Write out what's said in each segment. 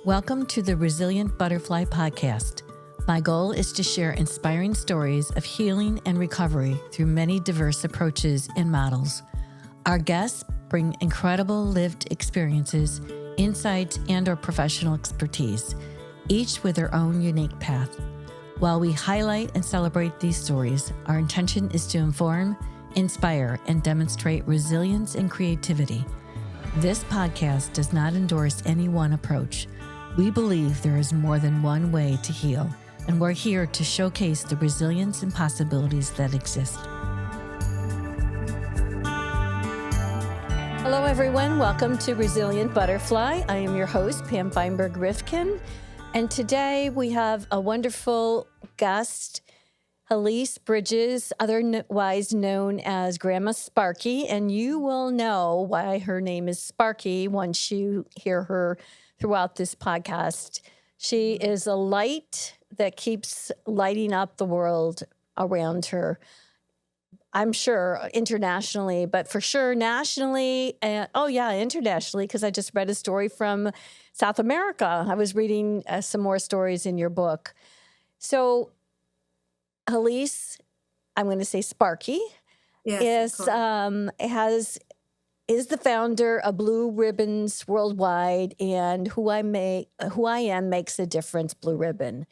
Welcome to the Resilient Butterfly Podcast. My goal is to share inspiring stories of healing and recovery through many diverse approaches and models. Our guests bring incredible lived experiences, insights, and/or professional expertise, each with their own unique path. While we highlight and celebrate these stories, our intention is to inform, inspire, and demonstrate resilience and creativity. This podcast does not endorse any one approach. We believe there is more than one way to heal, and we're here to showcase the resilience and possibilities that exist. Hello, everyone. Welcome to Resilient Butterfly. I am your host, Pam Feinberg-Rivkin, and today we have a wonderful guest, Helice Bridges, otherwise known as Grandma Sparky, and you will know why her name is Sparky once you hear her throughout this podcast. She is a light that keeps lighting up the world around her. I'm sure internationally, but for sure nationally, and internationally, because I just read a story from South America. I was reading some more stories in your book. So Helice, I'm going to say Sparky, is the founder of Blue Ribbons Worldwide, and Who I Am Makes a Difference Blue Ribbon.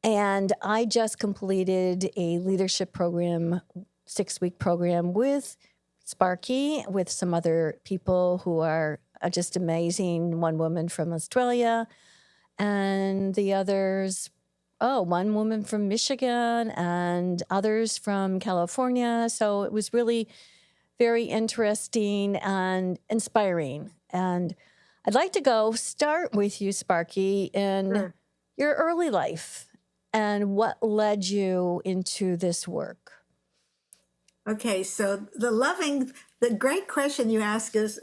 And I just completed a leadership program, 6-week program with Sparky, with some other people who are just amazing. One woman from Australia, and the others, one woman from Michigan, and others from California. So it was really very interesting and inspiring. And I'd like to start with you, Sparky, in your early life and what led you into this work. Okay, so the great question you ask is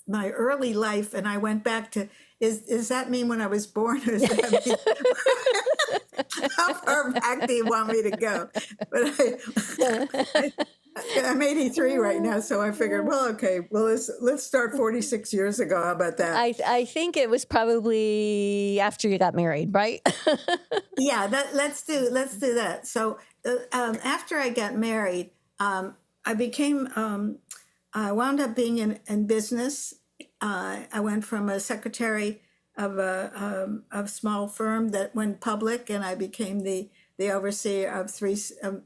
my early life, and I went back to, does that mean when I was born, or does that mean, how far back do you want me to go? But I'm 83 right now, so I figured, let's start 46 years ago. How about that? I think it was probably after you got married, right? Yeah, let's do that. So after I got married, I wound up being in business. I went from a secretary of a small firm that went public, and I became the overseer of 3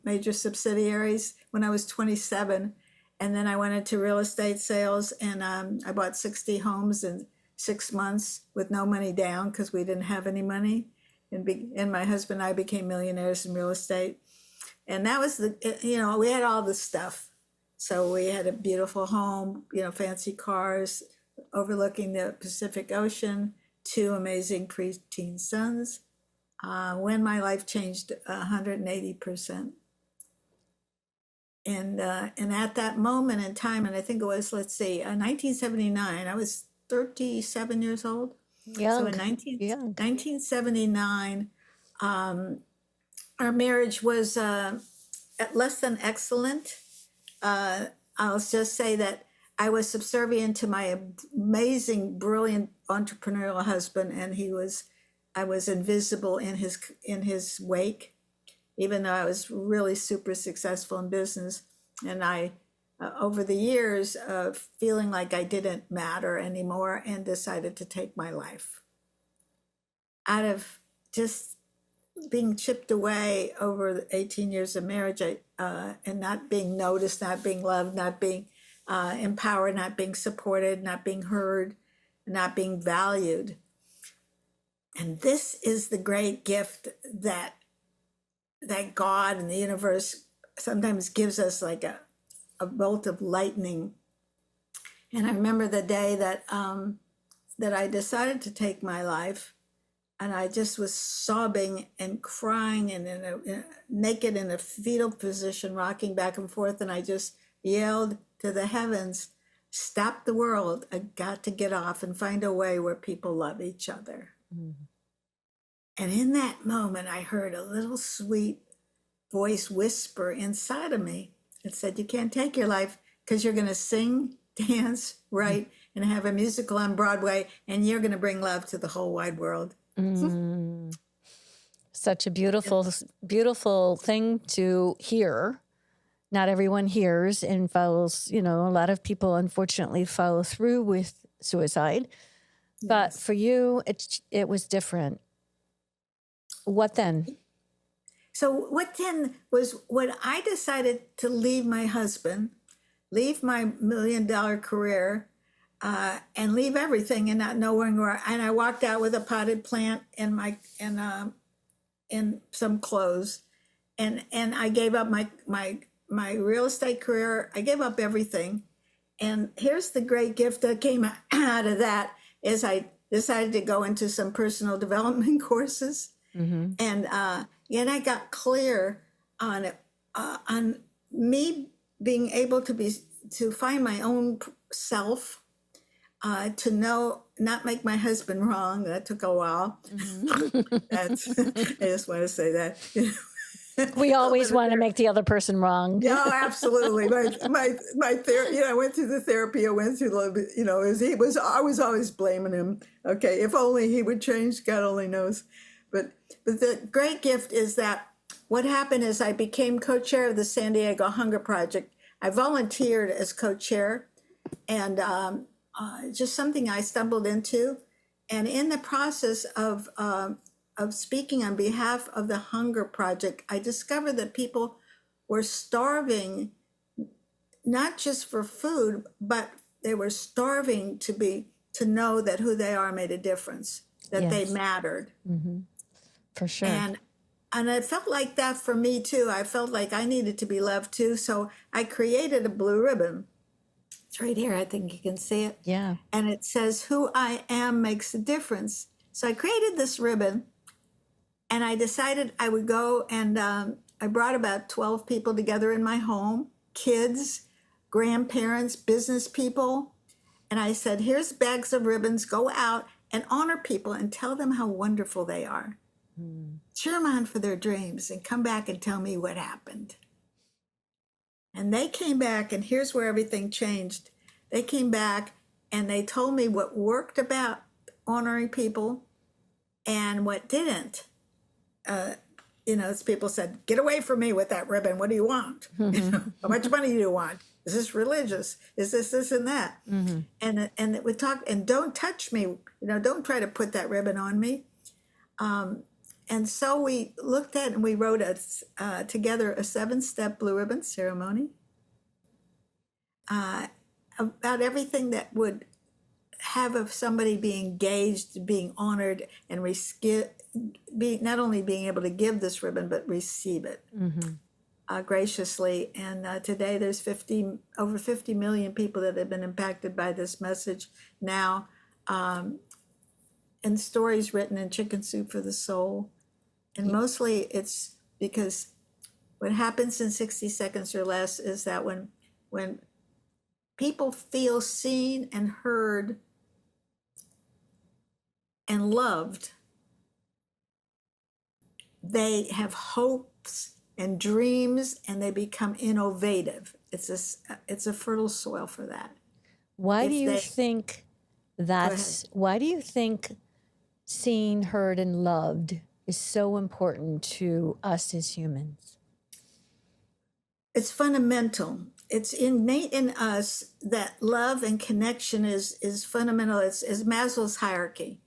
major subsidiaries when I was 27. And then I went into real estate sales, and I bought 60 homes in 6 months with no money down because we didn't have any money. And my husband and I became millionaires in real estate. And that was we had all this stuff. So we had a beautiful home, fancy cars, overlooking the Pacific Ocean, 2 amazing preteen sons. When my life changed 180%. And at that moment in time, and I think it was, 1979, I was 37 years old. Young. So in 1979, our marriage was less than excellent. I'll just say that I was subservient to my amazing, brilliant entrepreneurial husband, and I was invisible in his wake, even though I was really super successful in business. And I, over the years, feeling like I didn't matter anymore, and decided to take my life. Out of just being chipped away over the 18 years of marriage, and not being noticed, not being loved, not being empowered, not being supported, not being heard, not being valued. And this is the great gift that God and the universe sometimes gives us, like a bolt of lightning. And I remember the day that I decided to take my life, and I just was sobbing and crying and naked in a fetal position, rocking back and forth. And I just yelled to the heavens, "Stop the world. I got to get off and find a way where people love each other." Mm-hmm. And in that moment, I heard a little sweet voice whisper inside of me. It said, "You can't take your life because you're going to sing, dance, write, and have a musical on Broadway, and you're going to bring love to the whole wide world. Such a beautiful thing to hear. Not everyone hears and follows, a lot of people unfortunately follow through with suicide. But for you, it was different. What then? So what then was when I decided to leave my husband, leave my $1 million career, and leave everything and not knowing where. And I walked out with a potted plant and some clothes, and I gave up my real estate career. I gave up everything, and here's the great gift that came out of that is I decided to go into some personal development courses, and I got clear on me being able to find my own self, to know, not make my husband wrong. That took a while. I just want to say that. We always want to make the other person wrong. Yeah, absolutely. My therapy. I went through the therapy. I went through I was always blaming him. Okay, if only he would change. God only knows. But the great gift is that what happened is I became co-chair of the San Diego Hunger Project. I volunteered as co-chair, and just something I stumbled into. And in the process of speaking on behalf of the Hunger Project, I discovered that people were starving, not just for food, but they were starving to know that who they are made a difference, that they mattered. For sure. And it felt like that for me too. I felt like I needed to be loved too. So I created a blue ribbon. It's right here. I think you can see it. Yeah. And it says, "Who I am makes a difference." So I created this ribbon, and I decided I would go, and I brought about 12 people together in my home, kids, grandparents, business people. And I said, here's bags of ribbons. Go out and honor people and tell them how wonderful they are. Cheer them on for their dreams and come back and tell me what happened. And they came back, and here's where everything changed. They came back and they told me what worked about honoring people and what didn't. People said, "Get away from me with that ribbon. What do you want? How much money do you want? Is this religious? Is this, and that?" And it would talk, and don't touch me. Don't try to put that ribbon on me. And so we looked at and we wrote together a 7-step blue ribbon ceremony about everything that would have of somebody be engaged, being honored, and not only being able to give this ribbon, but receive it graciously. And today there's over 50 million people that have been impacted by this message now, and stories written in Chicken Soup for the Soul. And mostly it's because what happens in 60 seconds or less is that when people feel seen and heard and loved, they have hopes and dreams, and they become innovative. It's a fertile soil for that. Why do you think seen, heard, and loved is so important to us as humans? It's fundamental. It's innate in us that love and connection is fundamental. It's Maslow's hierarchy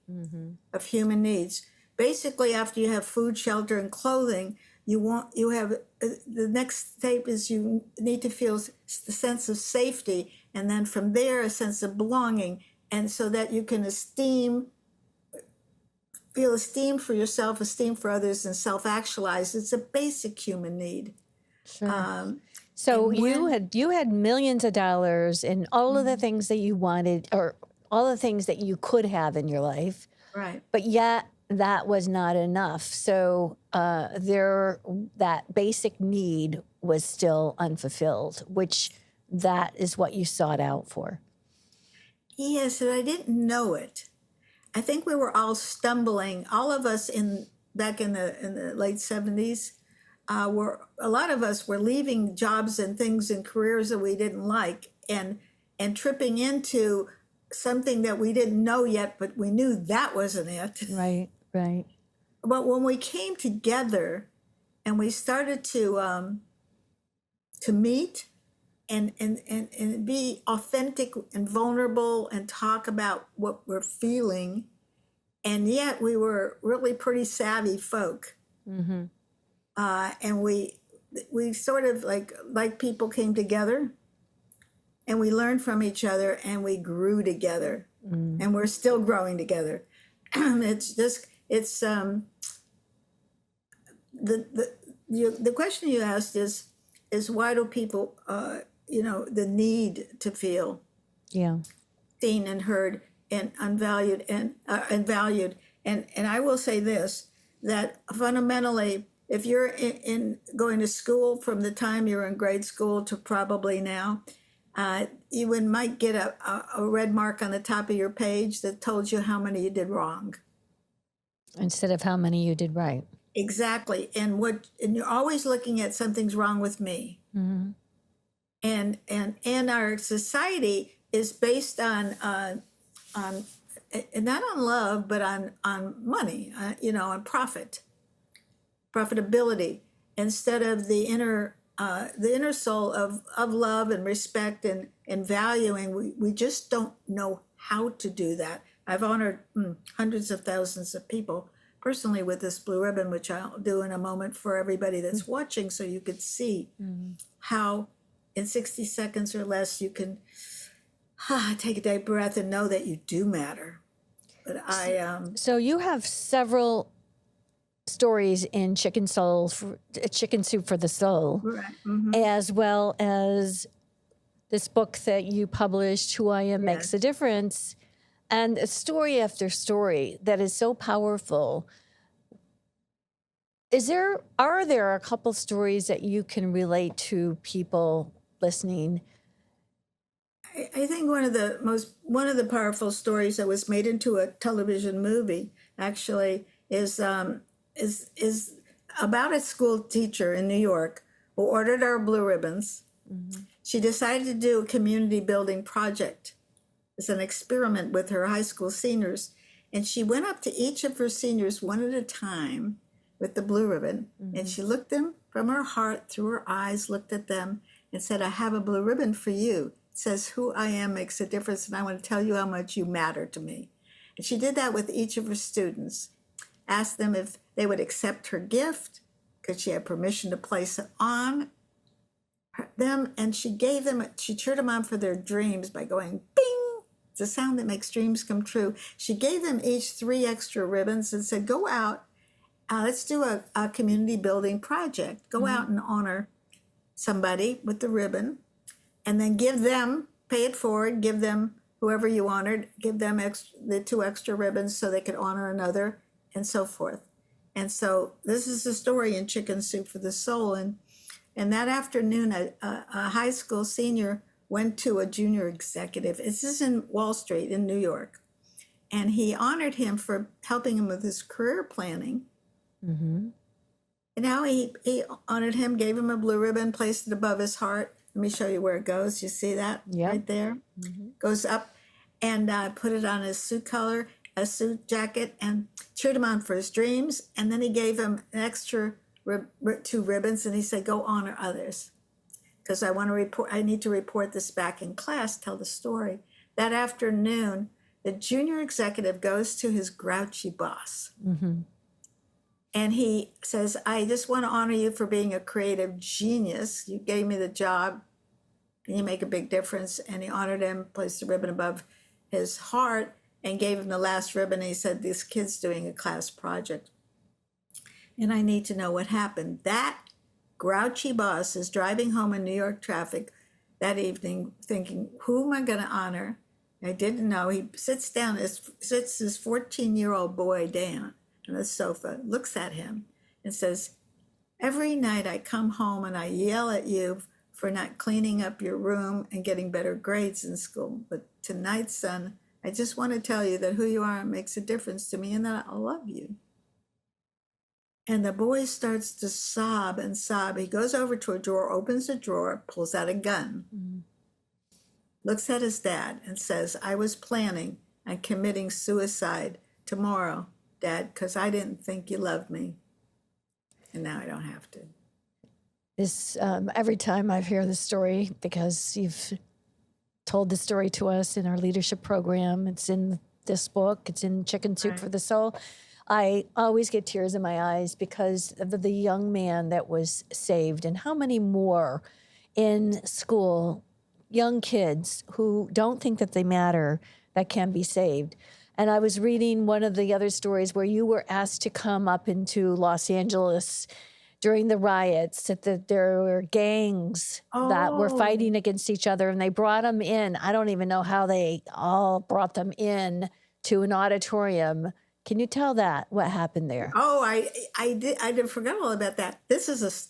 of human needs. Basically, after you have food, shelter, and clothing, the next step is you need to feel the sense of safety, and then from there a sense of belonging, and so that you can feel esteem for yourself, esteem for others, and self-actualize. It's a basic human need. Sure. So you had millions of dollars and all of the things that you wanted, or all the things that you could have in your life, right? But yet that was not enough. So that basic need was still unfulfilled, which that is what you sought out for. Yes, and I didn't know it. I think we were all stumbling. All of us back in the late 70s, a lot of us were leaving jobs and things and careers that we didn't like, and tripping into something that we didn't know yet, but we knew that wasn't it. Right. Right. But when we came together and we started to meet and be authentic and vulnerable and talk about what we're feeling, and yet we were really pretty savvy folk, Mm-hmm. and we sort of like people came together, and we learned from each other, and we grew together, and we're still growing together. It's the question you asked is why do people the need to feel Yeah. seen and heard and unvalued and valued, and I will say this, that fundamentally, if you're in going to school from the time you're in grade school to probably now, you might get a red mark on the top of your page that told you how many you did wrong. Instead of how many you did right. Exactly. And you're always looking at something's wrong with me. Mm-hmm. And our society is based on not on love, but on money, on profitability, instead of the inner soul of love and respect and valuing. We just don't know how to do that. I've honored hundreds of thousands of people personally with this blue ribbon, which I'll do in a moment for everybody that's watching, so you could see how in 60 seconds or less you can take a deep breath and know that you do matter. But So you have several stories in Chicken Soup for the Soul, right, mhm. as well as this book that you published, Who I Am Makes a Yes. Difference, and a story after story that is so powerful. Are there a couple stories that you can relate to people listening? I think one of the powerful stories that was made into a television movie actually is about a school teacher in New York who ordered our blue ribbons. Mm-hmm. She decided to do a community building project as an experiment with her high school seniors, and she went up to each of her seniors one at a time with the blue ribbon, and she looked them from her heart through her eyes, looked at them, and said, "I have a blue ribbon for you. It says, 'Who I am makes a difference, and I want to tell you how much you matter to me.'" And she did that with each of her students, asked them if they would accept her gift, because she had permission to place it on them, and she cheered them on for their dreams by going bing. It's a sound that makes dreams come true. She gave them each 3 extra ribbons and said, "Go out, let's do a community building project. Go out and honor somebody with the ribbon, and then pay it forward, give them whoever you honored, give them the 2 extra ribbons so they could honor another," and so forth. And so this is the story in Chicken Soup for the Soul. And that afternoon, a high school senior went to a junior executive. This is in Wall Street in New York. And he honored him for helping him with his career planning. Mm-hmm. And now he honored him, gave him a blue ribbon, placed it above his heart. Let me show you where it goes. You see that right there? Mm-hmm. Goes up, and put it on his suit collar, a suit jacket, and cheered him on for his dreams. And then he gave him an extra 2 ribbons, and he said, "Go honor others, because I need to report this back in class, tell the story." That afternoon, the junior executive goes to his grouchy boss. Mm-hmm. And he says, "I just want to honor you for being a creative genius. You gave me the job, and you make a big difference." And he honored him, placed the ribbon above his heart, and gave him the last ribbon. And he said, "This kid's doing a class project, and I need to know what happened." That grouchy boss is driving home in New York traffic that evening thinking, who am I going to honor? I didn't know. He sits his 14-year-old boy down on the sofa, looks at him, and says, "Every night I come home and I yell at you for not cleaning up your room and getting better grades in school. But tonight, son, I just want to tell you that who you are makes a difference to me and that I love you." And the boy starts to sob and sob. He goes over to a drawer, opens a drawer, pulls out a gun. looks at his dad and says, I was planning on committing suicide tomorrow, Dad, because I didn't think you loved me. And now I don't have to. This every time I hear this story, because you've told the story to us in our leadership program, it's in this book, it's in Chicken Soup for the Soul. I always get tears in my eyes because of the young man that was saved, and how many more in school, young kids who don't think that they matter, that can be saved. And I was reading one of the other stories where you were asked to come up into Los Angeles during the riots, that there were gangs that were fighting against each other, and they brought them in. I don't even know how they all brought them in to an auditorium. Can you tell that what happened there? Oh, I did forget all about that. This is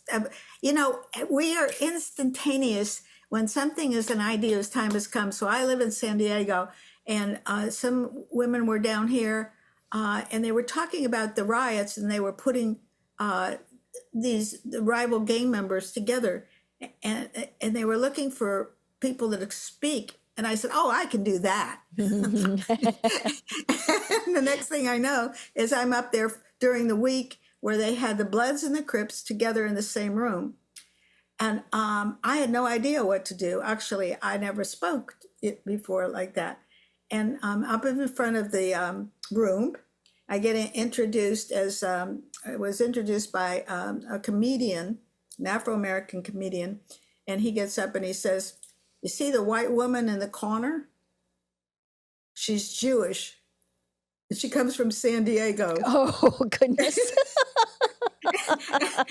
we are instantaneous when something is an idea as time has come. So I live in San Diego, and some women were down here, and they were talking about the riots, and they were putting the rival gang members together, and they were looking for people that could speak. And I said, oh, I can do that. And the next thing I know is I'm up there during the week where they had the Bloods and the Crips together in the same room. And I had no idea what to do. Actually, I never spoke it before like that. And up in front of the room, I get introduced as, I was introduced by a comedian, an Afro-American comedian. And he gets up and he says, you see the white woman in the corner? She's Jewish. And she comes from San Diego. Oh, goodness.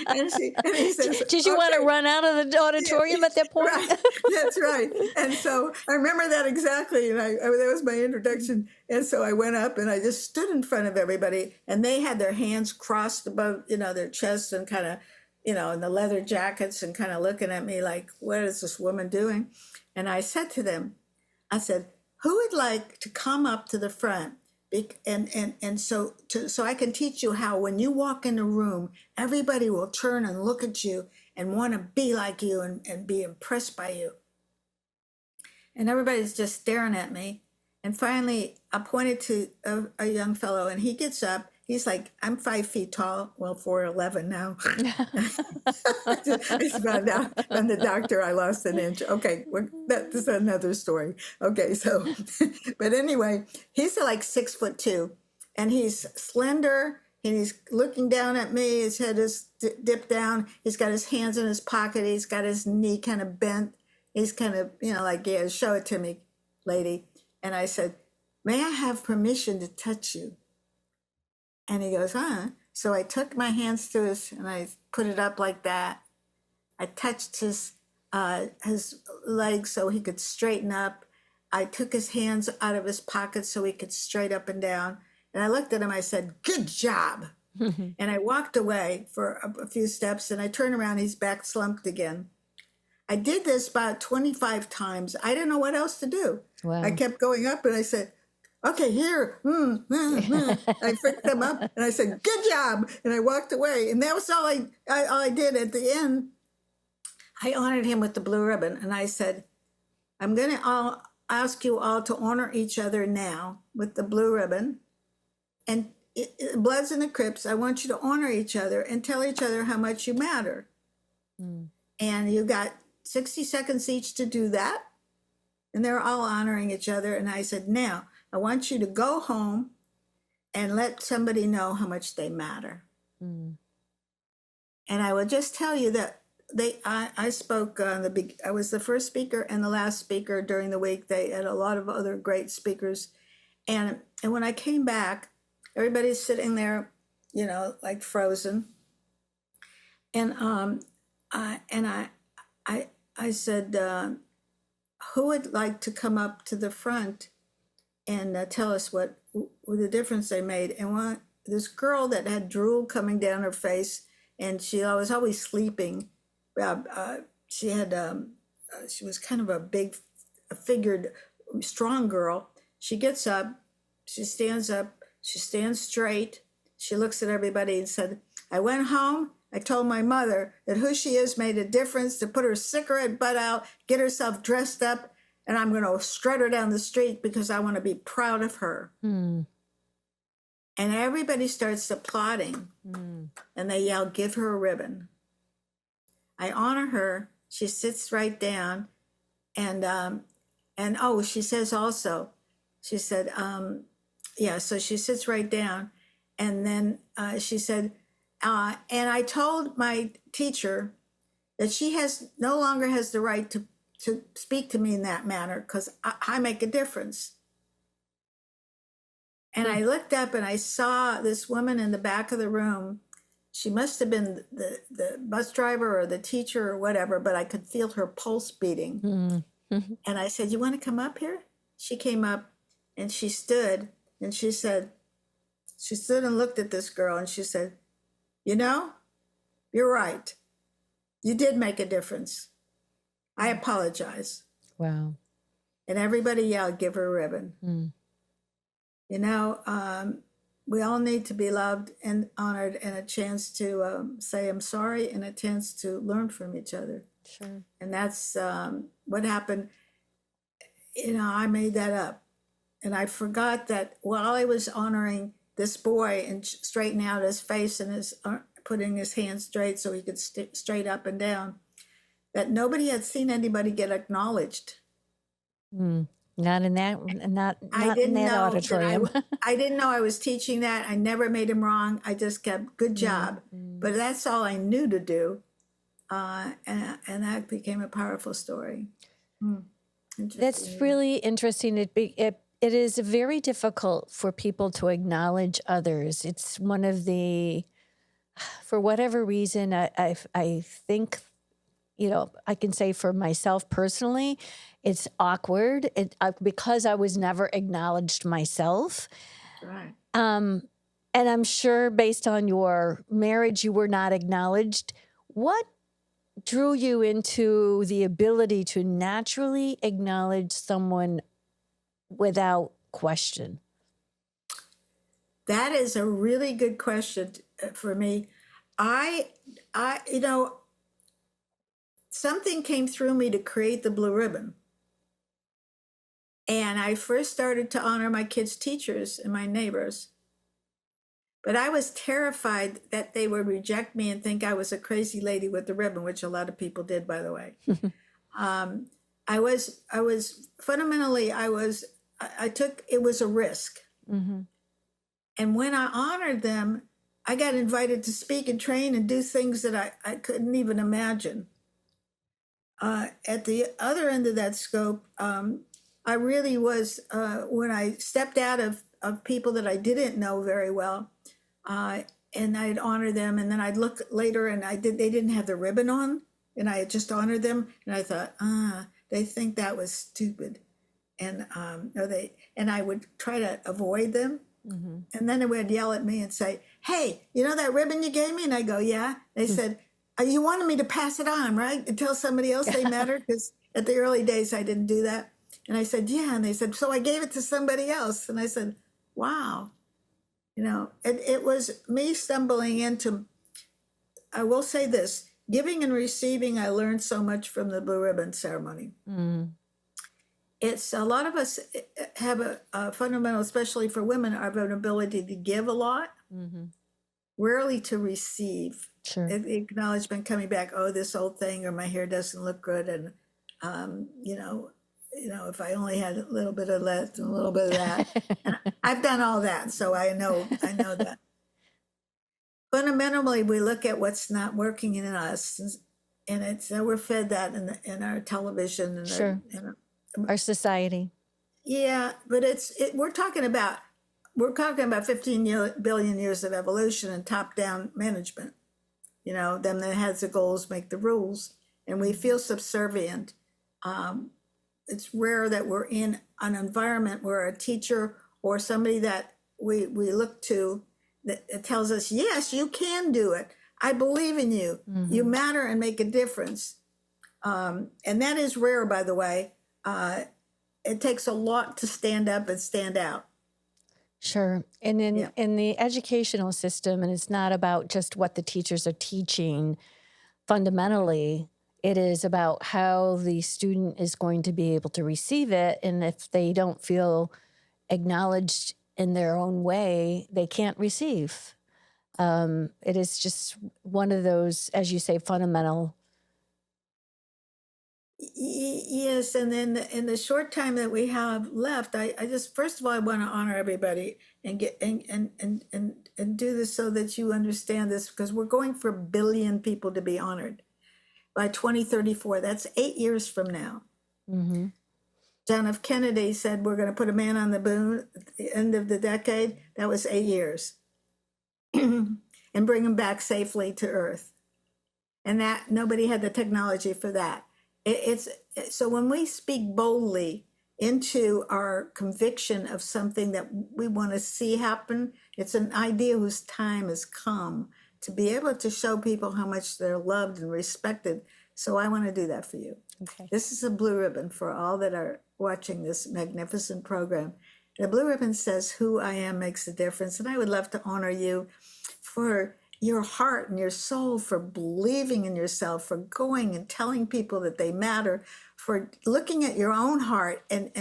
and he says, did you want to run out of the auditorium at that point? Right. That's right. And so I remember that exactly. And that was my introduction. And so I went up and I just stood in front of everybody. And they had their hands crossed above, their chests and kind of, in the leather jackets and kind of looking at me like, what is this woman doing? And I said to them, I said, who would like to come up to the front? And so I can teach you how when you walk in a room, everybody will turn and look at you and want to be like you and be impressed by you. And everybody's just staring at me. And finally, I pointed to a young fellow, and he gets up. He's like, I'm 5 feet tall. Well, 4'11" now. I just found out from the doctor I lost an inch. Okay, that's another story. Okay, so, but anyway, he's like 6'2", and he's slender, and he's looking down at me. His head is dipped down. He's got his hands in his pocket. He's got his knee kind of bent. He's kind of, like, yeah, show it to me, lady. And I said, may I have permission to touch you? And he goes, huh? So I took my hands to his, and I put it up like that. I touched his legs so he could straighten up. I took his hands out of his pockets so he could straight up and down. And I looked at him, I said, good job. And I walked away for a few steps, and I turned around, he's back slumped again. I did this about 25 times. I didn't know what else to do. Wow. I kept going up, and I said, okay, here. I picked them up, and I said, good job. And I walked away. And that was all I did. At the end, I honored him with the blue ribbon. And I said, I'm going to ask you all to honor each other now with the blue ribbon. And Bloods and the Crips, I want you to honor each other and tell each other how much you matter. And you got 60 seconds each to do that. And they're all honoring each other. And I said, now, I want you to go home and let somebody know how much they matter. And I will just tell you that I spoke I was the first speaker and the last speaker during the week. They had a lot of other great speakers. And when I came back, everybody's sitting there, like frozen. And I said, who would like to come up to the front and tell us what the difference they made? And this girl that had drool coming down her face, and she was always sleeping. She was kind of a big figured, strong girl. She gets up, she stands straight. She looks at everybody and said, I went home. I told my mother that who she is made a difference, to put her cigarette butt out, get herself dressed up, and I'm going to strut her down the street because I want to be proud of her. Mm. And everybody starts applauding, and they yell, "Give her a ribbon." I honor her. She sits right down, and oh, she says also, she said, yeah. So she sits right down, and then she said, and I told my teacher that she no longer has the right to speak to me in that manner because I make a difference. And I looked up and I saw this woman in the back of the room. She must have been the bus driver or the teacher or whatever, but I could feel her pulse beating. Mm-hmm. And I said, "You want to come up here?" She came up and she stood and she stood and looked at this girl and she said, "You know, you're right. You did make a difference. I apologize." Wow. And everybody yelled, "Give her a ribbon." Mm. You know, we all need to be loved and honored, and a chance to say I'm sorry, and a chance to learn from each other. Sure. And that's what happened. You know, I made that up. And I forgot that while I was honoring this boy and straightening out his face and putting his hands straight so he could straight up and down, that nobody had seen anybody get acknowledged. Mm. Not in that, not I in didn't that know auditorium. I didn't know I was teaching that. I never made him wrong. I just kept, "Good job." But that's all I knew to do. And that became a powerful story. That's really interesting. It is very difficult for people to acknowledge others. It's one of the, for whatever reason, I think, you know, I can say for myself personally, it's awkward because I was never acknowledged myself. Right. And I'm sure based on your marriage, you were not acknowledged. What drew you into the ability to naturally acknowledge someone without question? That is a really good question for me. You know, something came through me to create the blue ribbon. And I first started to honor my kids' teachers and my neighbors. But I was terrified that they would reject me and think I was a crazy lady with the ribbon, which a lot of people did, by the way. I was fundamentally, it was a risk. Mm-hmm. And when I honored them, I got invited to speak and train and do things that I couldn't even imagine. At the other end of that scope, I really was, when I stepped out of people that I didn't know very well, and I'd honor them, and then I'd look later and they didn't have the ribbon on, and I had just honored them, and I thought, they think that was stupid. And and I would try to avoid them. Mm-hmm. And then they would yell at me and say, "Hey, you know that ribbon you gave me?" And I go, "Yeah." They said, "You wanted me to pass it on, right? And tell somebody else they matter?" Because at the early days, I didn't do that. And I said, "Yeah." And they said, "So I gave it to somebody else." And I said, "Wow." You know, it was me stumbling into, I will say this, giving and receiving, I learned so much from the Blue Ribbon Ceremony. Mm. It's a lot of us have a fundamental, especially for women, have an ability to give a lot, rarely to receive. Sure. Acknowledgement coming back, "Oh, this old thing," or "My hair doesn't look good," and you know, if I only had a little bit of left and a little bit of that. And I've done all that, so I know that. Fundamentally, we look at what's not working in us, and we're fed that in our television and sure. Our society. Yeah, but we're talking about 15 billion years of evolution and top-down management. You know, them that has the goals make the rules, and we feel subservient. It's rare that we're in an environment where a teacher or somebody that we look to that tells us, "Yes, you can do it. I believe in you. Mm-hmm. You matter and make a difference." And that is rare, by the way. It takes a lot to stand up and stand out. Sure. And in the educational system, and it's not about just what the teachers are teaching fundamentally, It is about how the student is going to be able to receive it. And if they don't feel acknowledged in their own way, they can't receive. It is just one of those, as you say, fundamental. Yes, and then in the short time that we have left, I just first of all I want to honor everybody and get and do this so that you understand this because we're going for 1 billion people to be honored by 2034. That's 8 years from now. Mm-hmm. John F. Kennedy said we're going to put a man on the moon at the end of the decade. That was 8 years, and bring him back safely to Earth. And that nobody had the technology for that. So when we speak boldly into our conviction of something that we want to see happen, it's an idea whose time has come to be able to show people how much they're loved and respected. So I want to do that for you. Okay. This is a blue ribbon for all that are watching this magnificent program. The blue ribbon says, "Who I am makes a difference." And I would love to honor you for your heart and your soul, for believing in yourself, for going and telling people that they matter, for looking at your own heart and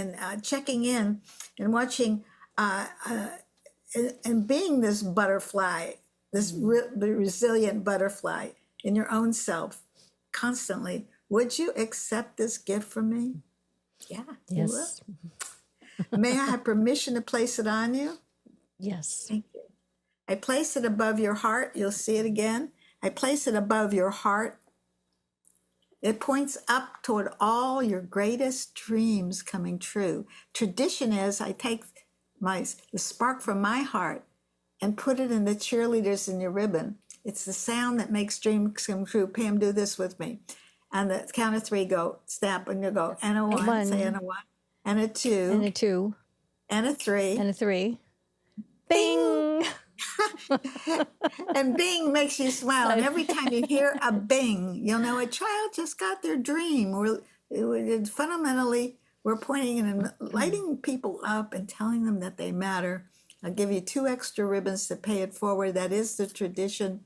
checking in and watching and being this butterfly, this resilient butterfly in your own self constantly. Would you accept this gift from me? Yeah. Yes. May I have permission to place it on you? Yes. Thank you. I place it above your heart. You'll see it again. I place it above your heart. It points up toward all your greatest dreams coming true. Tradition is I take the spark from my heart and put it in the cheerleaders in your ribbon. It's the sound that makes dreams come true. Pam, do this with me. On the count of 3, go, snap, and you go, and a 1, say and a 1, and a 2, And a 2. and a 3. And a 3. Bing! And bing makes you smile. And every time you hear a bing, you'll know a child just got their dream. Fundamentally, we're pointing and lighting people up and telling them that they matter. I'll give you 2 extra ribbons to pay it forward. That is the tradition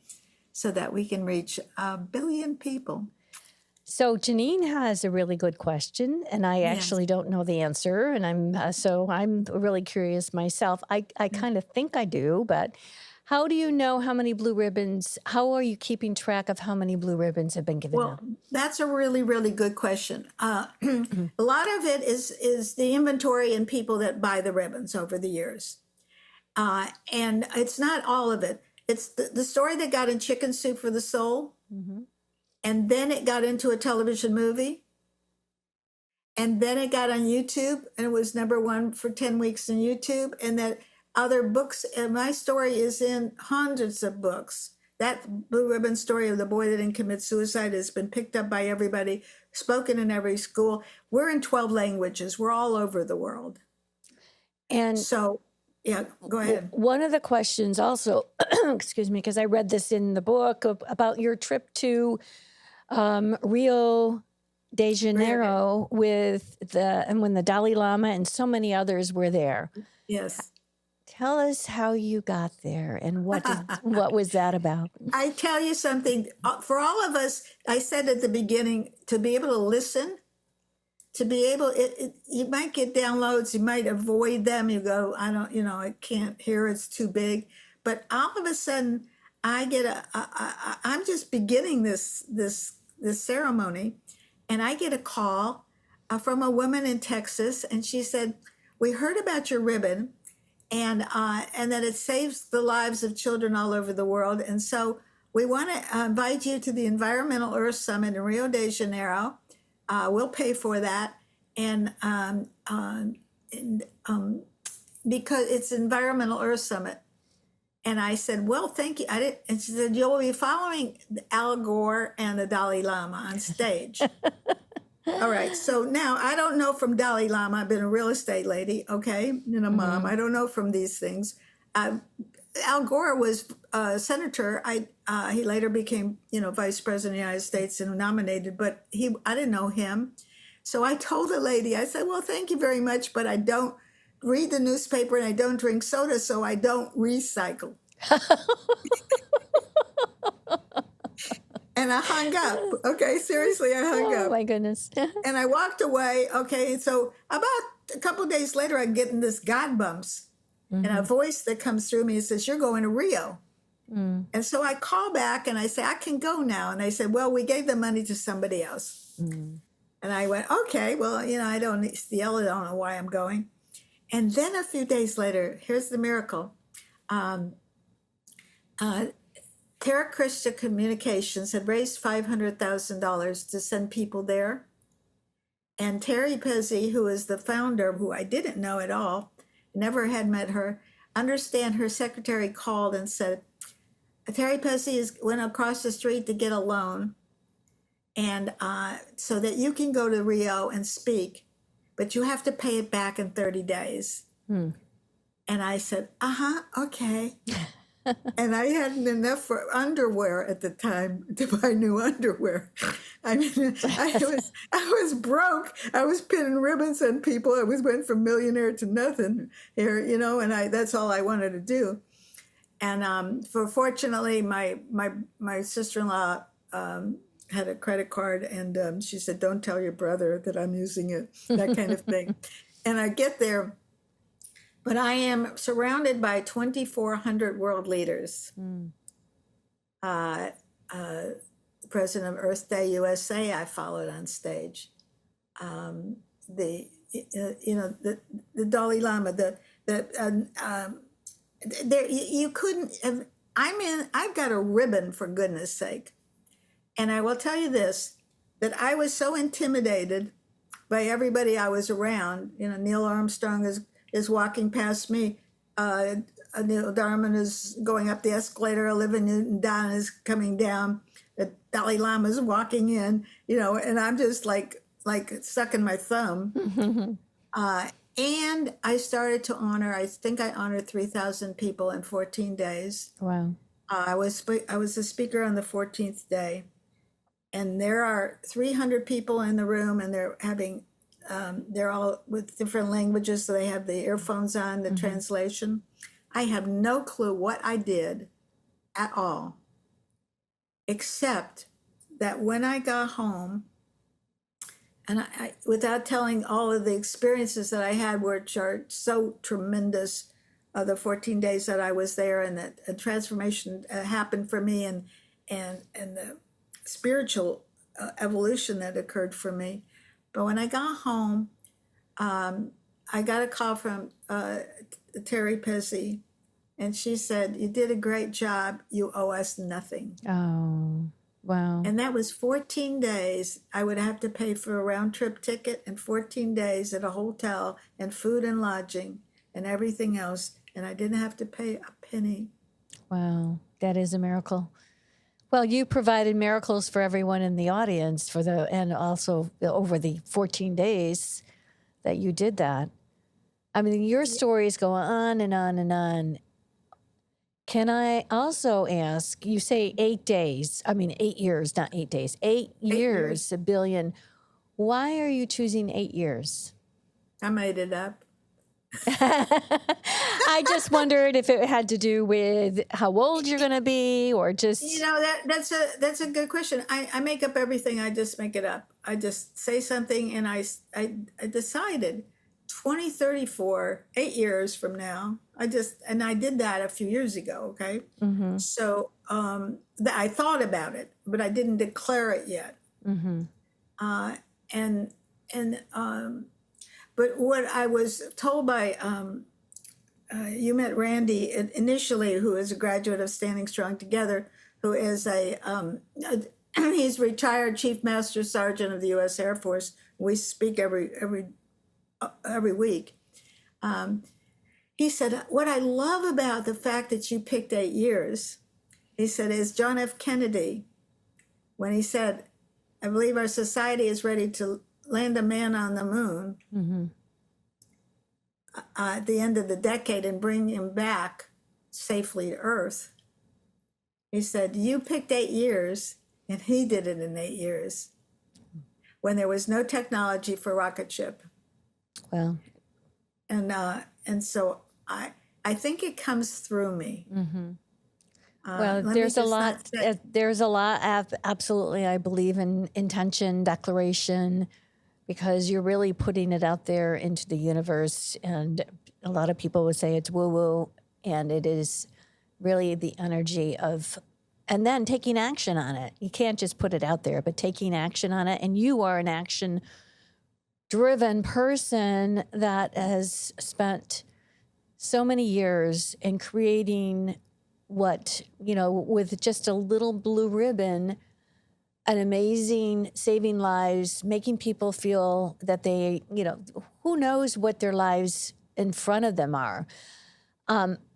so that we can reach 1 billion people. So Janine has a really good question, and I actually don't know the answer, and I'm really curious myself. I kind of think I do, but how do you know how many blue ribbons? How are you keeping track of how many blue ribbons have been given out? Well, that's a really, really good question. A lot of it is the inventory and people that buy the ribbons over the years, and it's not all of it. It's the story that got in Chicken Soup for the Soul. Mm-hmm. And then it got into a television movie. And then it got on YouTube and it was #1 for 10 weeks on YouTube. And that other books, and my story is in hundreds of books. That blue ribbon story of the boy that didn't commit suicide has been picked up by everybody, spoken in every school. We're in 12 languages. We're all over the world. And so, yeah, go ahead. One of the questions also, excuse me, because I read this in the book about your trip to Rio de Janeiro when the Dalai Lama and so many others were there. Yes. Tell us how you got there and what was that about? I tell you something, for all of us, I said at the beginning, to be able to listen, to be able, you might get downloads, you might avoid them, you go, I can't hear, it's too big. But all of a sudden, I get I'm just beginning this ceremony, and I get a call from a woman in Texas, and she said, "We heard about your ribbon, and that it saves the lives of children all over the world, and so we want to invite you to the Environmental Earth Summit in Rio de Janeiro. We'll pay for that, and because it's Environmental Earth Summit." And I said, "Well, thank you." And she said, "You'll be following Al Gore and the Dalai Lama on stage." All right. So now I don't know from Dalai Lama. I've been a real estate lady, okay, and a mom. I don't know from these things. Al Gore was a senator. He later became, vice president of the United States and nominated, but I didn't know him. So I told the lady, I said, "Well, thank you very much, but I don't read the newspaper and I don't drink soda, so I don't recycle." And I hung up. Okay, seriously, I hung Oh up. my goodness. And I walked away. Okay, so about a couple of days later, I get in this God bumps. And a voice that comes through me says, "You're going to Rio." And so I call back and I say, "I can go now." And they said, "Well, we gave the money to somebody else." And I went, "Okay, well, you know, I don't know why I'm going." And then a few days later, here's the miracle. Terra Christa Communications had raised $500,000 to send people there. And Terry Pezzi, who is the founder, who I didn't know at all, never had met her, understand her secretary called and said, "Terry Pezzi went across the street to get a loan, and so that you can go to Rio and speak, but you have to pay it back in 30 days. And I said, okay. And I hadn't enough for underwear at the time to buy new underwear. I mean, I was broke. I was pinning ribbons on people. I went from millionaire to nothing here, you know, and that's all I wanted to do. And fortunately, my sister-in-law had a credit card, and she said, "Don't tell your brother that I'm using it," that kind of thing. And I get there, but I am surrounded by 2,400 world leaders. President of Earth Day USA, I followed on stage. The Dalai Lama, there you couldn't have. I've got a ribbon, for goodness sake. And I will tell you this, that I was so intimidated by everybody I was around. You know, Neil Armstrong is walking past me. Neil Darman is going up the escalator. Olivia Newton-John is coming down. The Dalai Lama is walking in, you know, and I'm just like sucking my thumb. And I started to honor, I think I honored 3,000 people in 14 days. Wow. I was a speaker on the 14th day. And there are 300 people in the room, and they're all with different languages, so they have the earphones on, the translation. I have no clue what I did at all, except that when I got home, and I without telling all of the experiences that I had, which are so tremendous, the 14 days that I was there, and that a transformation happened for me, and the spiritual evolution that occurred for me. But when I got home, I got a call from Terry Pezzi, and she said, "You did a great job. You owe us nothing." Oh, wow. And that was 14 days. I would have to pay for a round trip ticket and 14 days at a hotel and food and lodging and everything else. And I didn't have to pay a penny. Wow. That is a miracle. Well, you provided miracles for everyone in the audience and also over the 14 days that you did that. I mean, your stories go on and on and on. Can I also ask, you say 8 days, 8 years, not 8 days, 8 years, a billion. Why are you choosing 8 years? I made it up. I just wondered if it had to do with how old you're going to be, or just... You know, that's a good question. I make up everything. I just make it up. I just say something, and I decided 2034, 8 years from now. I did that a few years ago. Okay. So I thought about it, but I didn't declare it yet. But what I was told by, you met Randy initially, who is a graduate of Standing Strong Together, who is he's retired Chief Master Sergeant of the U.S. Air Force. We speak every week. He said, "What I love about the fact that you picked 8 years," he said, "is John F. Kennedy, when he said, 'I believe our society is ready to land a man on the moon at the end of the decade and bring him back safely to Earth.' He said, you picked 8 years, and he did it in 8 years when there was no technology for rocket ship." Well, and so I think it comes through me. Well, Let me there's a just not lot. say, There's a lot. Absolutely, I believe in intention, declaration, because you're really putting it out there into the universe. And a lot of people would say it's woo woo, and it is really the energy of, and then taking action on it. You can't just put it out there, but taking action on it. And you are an action driven person that has spent so many years in creating what, with just a little blue ribbon, an amazing saving lives, making people feel that they, who knows what their lives in front of them are.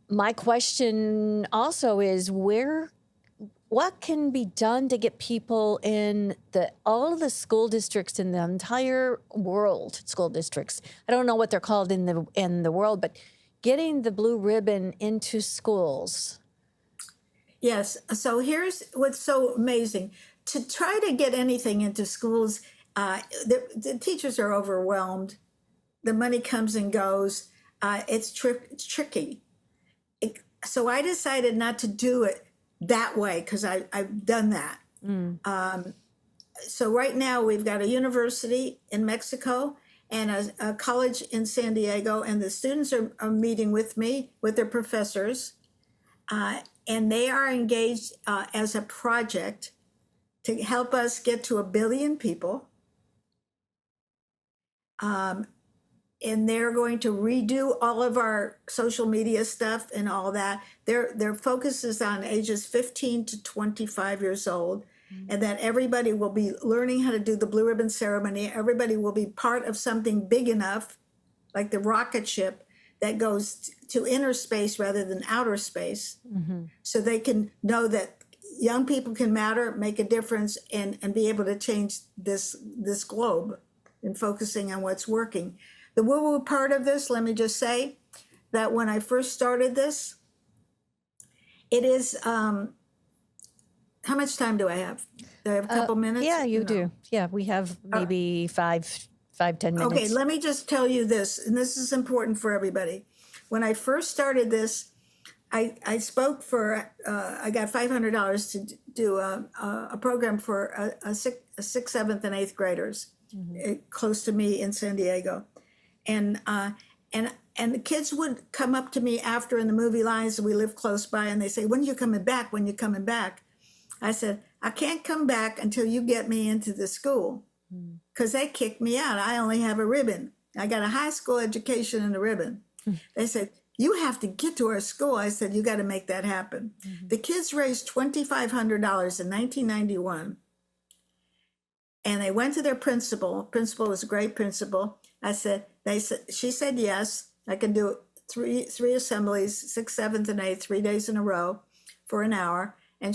My question also is what can be done to get people in all of the school districts in the entire world, school districts. I don't know what they're called in the world, but getting the blue ribbon into schools. yes. So here's what's so amazing. To try to get anything into schools, the teachers are overwhelmed. The money comes and goes. It's tricky. So I decided not to do it that way because I've done that. So right now we've got a university in Mexico and a college in San Diego, and the students are meeting with me, with their professors, and they are engaged as a project to help us get to 1 billion people. And they're going to redo all of our social media stuff and all that. Their focus is on ages 15 to 25 years old, and that everybody will be learning how to do the blue ribbon ceremony. Everybody will be part of something big enough, like the rocket ship that goes to inner space rather than outer space, so they can know that young people can matter, make a difference, and be able to change this globe and focusing on what's working. The woo-woo part of this, let me just say that when I first started this, it is, how much time do I have? Do I have a couple minutes? Yeah, you No. do. Yeah, we have maybe 10 minutes. Okay, let me just tell you this, and this is important for everybody. When I first started this, I spoke for, I got $500 to do a program for a sixth, seventh, and eighth graders close to me in San Diego. And the kids would come up to me after in the movie lines, we live close by, and they say, when are you coming back? When are you coming back? I said, I can't come back until you get me into the school, because they kicked me out. I only have a ribbon. I got a high school education and a ribbon. They said, you have to get to our school. I said, you got to make that happen. The kids raised $2,500 in 1991. And they went to their principal. Principal was a great principal. She said, yes, I can do three assemblies, 6th, 7th, and 8th, 3 days in a row for an hour. And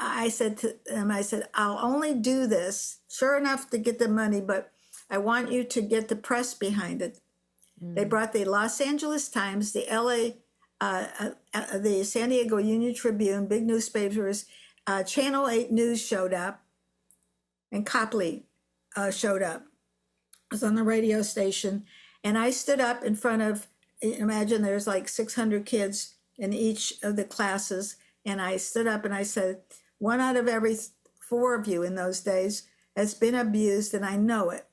I said to them, I'll only do this, sure enough, to get the money, but I want you to get the press behind it. They brought the Los Angeles Times, the LA, the San Diego Union Tribune, big newspapers, Channel 8 News showed up, and Copley showed up. I was on the radio station, and I stood up in front of, imagine there's like 600 kids in each of the classes, and I stood up and I said, 1 out of every 4 of you in those days has been abused, and I know it.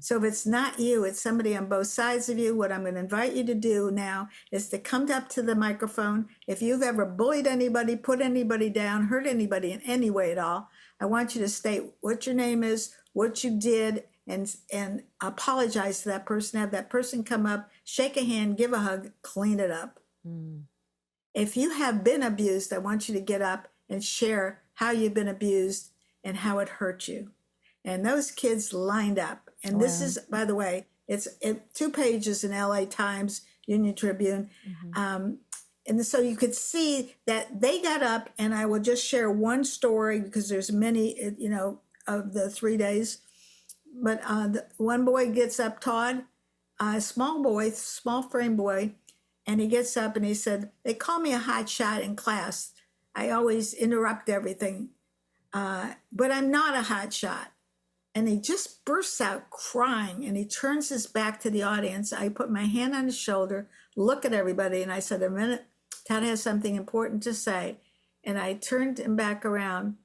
So if it's not you, it's somebody on both sides of you. What I'm going to invite you to do now is to come up to the microphone. If you've ever bullied anybody, put anybody down, hurt anybody in any way at all, I want you to state what your name is, what you did, and apologize to that person. Have that person come up, shake a hand, give a hug, clean it up. If you have been abused, I want you to get up and share how you've been abused and how it hurt you. And those kids lined up. And this is, by the way, it's 2 pages in LA Times, Union Tribune. And so you could see that they got up, and I will just share one story because there's many, of the 3 days. But one boy gets up, Todd, a small boy, small frame boy, and he gets up and he said, they call me a hot shot in class. I always interrupt everything, but I'm not a hot shot. And he just bursts out crying, and he turns his back to the audience. I put my hand on his shoulder, look at everybody, and I said, a minute, Todd has something important to say. And I turned him back around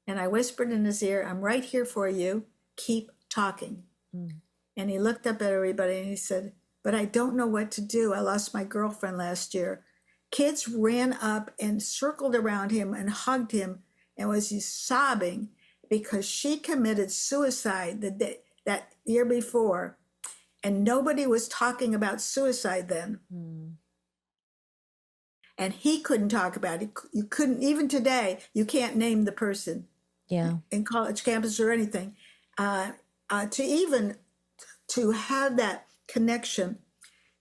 and I whispered in his ear, I'm right here for you. Keep talking. Mm. And he looked up at everybody and he said, but I don't know what to do. I lost my girlfriend last year. Kids ran up and circled around him and hugged him and was he sobbing because she committed suicide that year before. And nobody was talking about suicide then. Mm. And he couldn't talk about it. You couldn't, even today, you can't name the person in college campus or anything. To have that connection,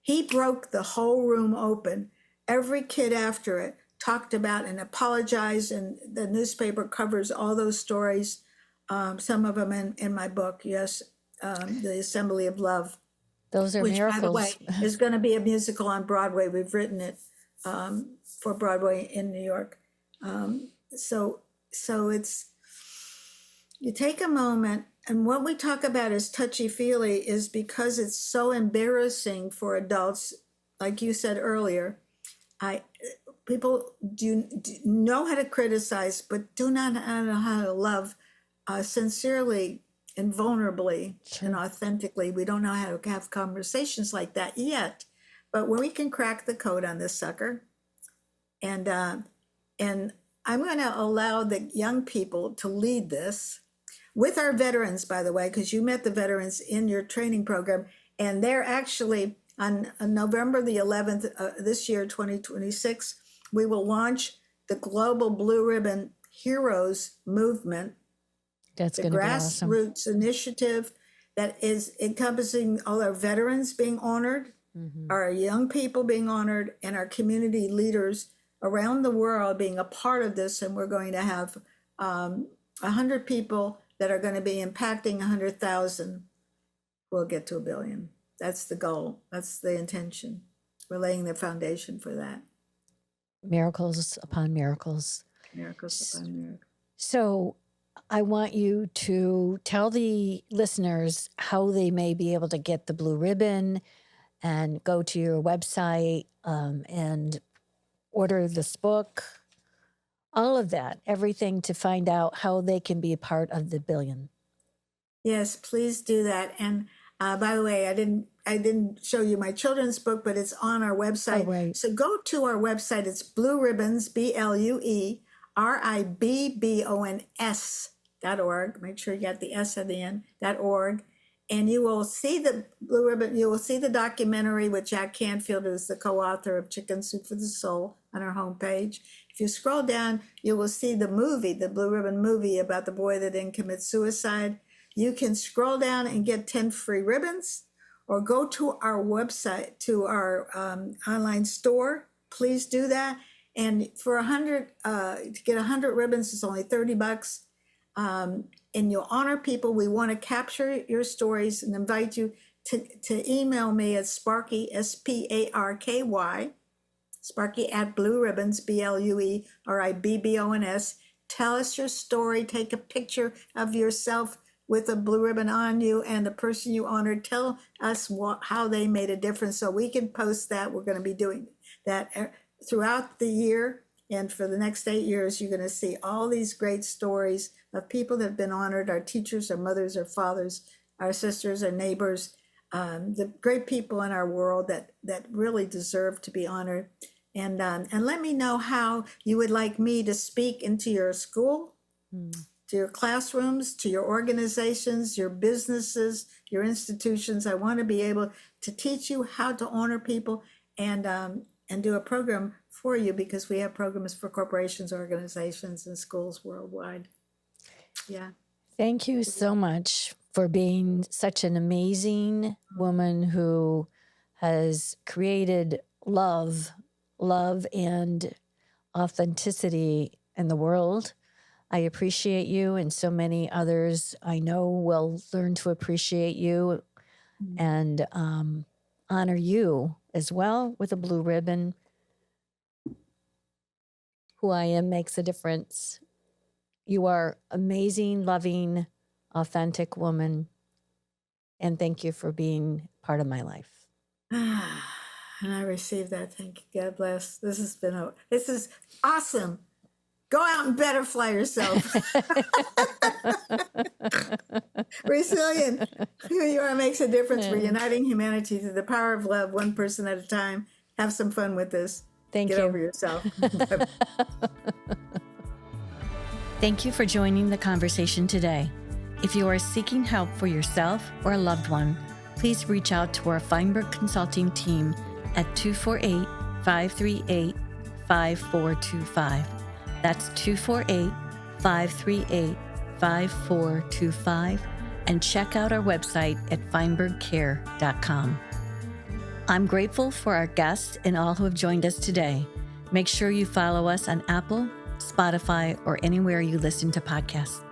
he broke the whole room open. Every kid after it talked about and apologized, and the newspaper covers all those stories. Some of them in my book, yes, The Assembly of Love. Those are which, miracles. by the way, is going to be a musical on Broadway. We've written it for Broadway in New York. So it's, you take a moment, and what we talk about as touchy-feely is because it's so embarrassing for adults, like you said earlier. People do know how to criticize, but do not know how to love sincerely and vulnerably and authentically. We don't know how to have conversations like that yet, but when we can crack the code on this sucker, and I'm going to allow the young people to lead this with our veterans, by the way, because you met the veterans in your training program, and they're actually on November the 11th this year, 2026, we will launch the Global Blue Ribbon Heroes Movement. That's the going to be awesome. grassroots initiative that is encompassing all our veterans being honored, our young people being honored, and our community leaders around the world being a part of this. And we're going to have 100 people that are going to be impacting 100,000. We'll get to 1 billion. That's the goal. That's the intention. We're laying the foundation for that. Miracles upon miracles. Miracles upon miracles. So I want you to tell the listeners how they may be able to get the blue ribbon and go to your website and order this book, all of that, everything to find out how they can be a part of the billion. Yes, please do that. And by the way, I didn't show you my children's book, but it's on our website. Oh, right. So go to our website. It's Blue Ribbons, BLUERIBBONS.org. Make sure you got the S at the end, .org. And you will see the blue ribbon. You will see the documentary with Jack Canfield, who's the co-author of Chicken Soup for the Soul, on our homepage. If you scroll down, you will see the movie, the Blue Ribbon movie about the boy that didn't commit suicide. You can scroll down and get 10 free ribbons, or go to our website, to our online store. Please do that. And for 100, to get 100 ribbons is only $30. And you'll honor people. We want to capture your stories and invite you to email me at Sparky, SPARKY, Sparky at Blue Ribbons, BLUERIBBONS. Tell us your story. Take a picture of yourself with a blue ribbon on you and the person you honored. Tell us how they made a difference so we can post that. We're going to be doing that throughout the year. And for the next 8 years, you're going to see all these great stories of people that have been honored, our teachers, our mothers, our fathers, our sisters, our neighbors, the great people in our world that really deserve to be honored. And let me know how you would like me to speak into your school, to your classrooms, to your organizations, your businesses, your institutions. I want to be able to teach you how to honor people and do a program for you, because we have programs for corporations, organizations, and schools worldwide. Yeah. Thank you so much for being such an amazing woman who has created love and authenticity in the world. I appreciate you, and so many others I know will learn to appreciate you and honor you as well with a blue ribbon. Who I am makes a difference. You are amazing, loving, authentic woman. And thank you for being part of my life. And I received that. Thank you. God bless. This is awesome. Go out and butterfly yourself. Resilient. Who you are makes a difference. We're uniting humanity through the power of love, one person at a time. Have some fun with this. Thank you. Get over yourself. Thank you for joining the conversation today. If you are seeking help for yourself or a loved one, please reach out to our Feinberg Consulting team at 248-538-5425. That's 248-538-5425, and check out our website at feinbergcare.com. I'm grateful for our guests and all who have joined us today. Make sure you follow us on Apple, Spotify, or anywhere you listen to podcasts.